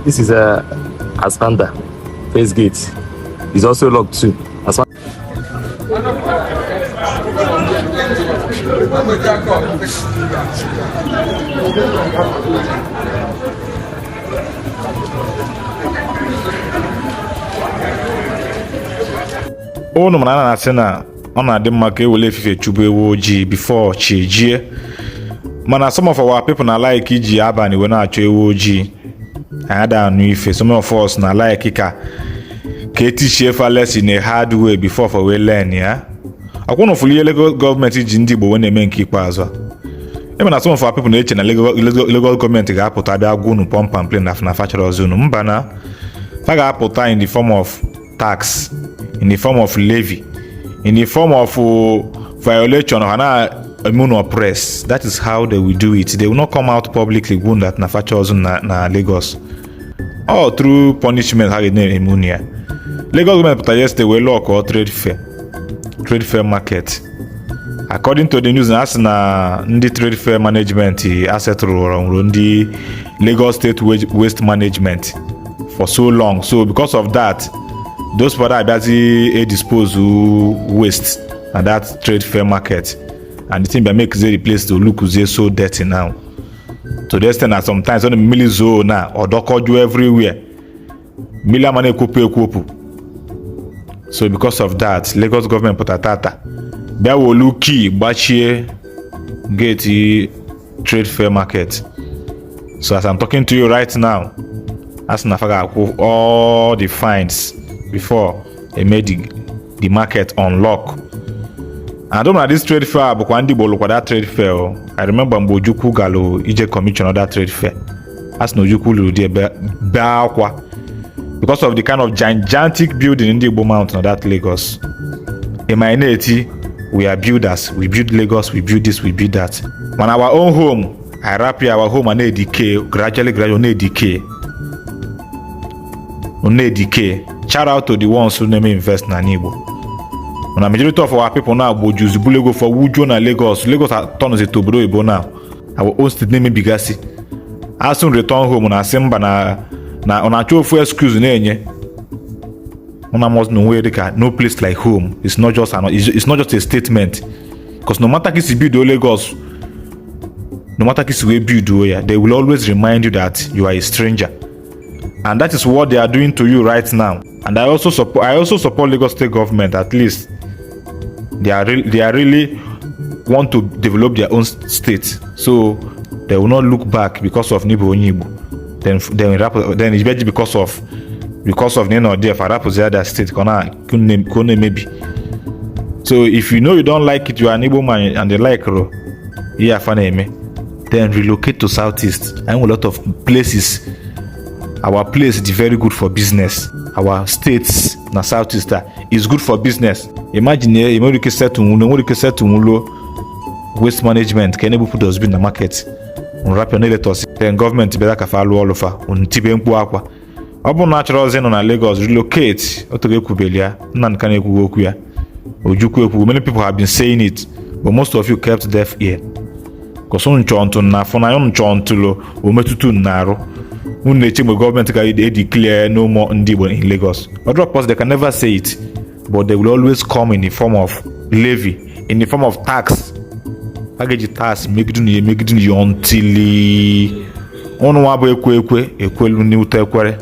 This is a Aspanda face gate. It's also locked too. Unu mana na-asị na ọ na-adị mma ka ewele efife chụbụ ewu ojii before chi ejie, mana some of our people na like iji abalị wee na-achọ ewu ojii ada anụ ife. Some of us na like ka etichie fa lesson in a hard way before for we learn ya. Akwụna fuli Lagos gọọmenti ji ndị Igbo wee na-eme nke ikpeazụ. Ebe na some of our people na-eche na Lagos gọọmenti ga-apụta bịa gwa unu pump and play na factory ozunu. Mba na fa ga-apụta in the form of tax, in the form of levy, in the form of violation of an immune oppress. That is how they will do it. They will not come out publicly wound that na factory na Lagos. All through punishment how they name immune. Lagos government put yesterday we law or trade fair market. According to the news, as na Ndi trade fair management asset run the Lagos State waste management for so long. So because of that, those people are busy dispose waste at that trade fair market, and the thing that makes the place to look so dirty now. To the extent that sometimes on the milli zone now or dokoju everywhere, milli money kopu. So because of that, Lagos government put a tata. There will look key bachie gate trade fair market. So as I'm talking to you right now, as Nafaga all the fines before they made the market unlock. And I don't know this trade fair, but when Ndi Igbo that trade fair, I remember Mbojuku Galo EJ commission of that trade fair. As no Juku there because of the kind of gigantic building in the Igbo mountain of that Lagos. In my native, we are builders. We build Lagos, we build this, we build that. When our own home, I wrap here our home and they decay, gradually decay. Shout out to the ones who never invest in Ndi Igbo. When a majority of our people now go use Bulego for Wujo na Lagos. Lagos are turned into Tobodo Igbo now. Our own state name Bigasi. As soon return home na Simba na on full excuse na must know where no place like home. It's not just a statement. Because no matter kisi build Lagos, no matter kisi we build here, they will always remind you that you are a stranger. And that is what they are doing to you right now. And I also support Lagos State government. At least they are really want to develop their own state, so they will not look back because of Nibo. Then it's better because of Nino there for the other state. Kone maybe. So if you know you don't like it, you are an Igbo man and they like ro, yeah, then relocate to Southeast. I know a lot of places. Our place is very good for business. Our states na Southeast is good for business. Imagine you set to waste management. Can you put those in the market? Then government better kafalu all over. Untibe mpu akwa. Obu natural zeno na Lagos relocate. Otoge kubelia. Nan kane kugoku ya. Ojuku eku. Many people have been saying it, but most of you kept deaf ear. Because unchonto na fona unchonto lo umetutu naro. Government can declare no more Ndi Igbo in Lagos. Other parts they can never say it, but they will always come in the form of levy, in the form of tax. Package tax, make it until on wa ekwe ni utekwere.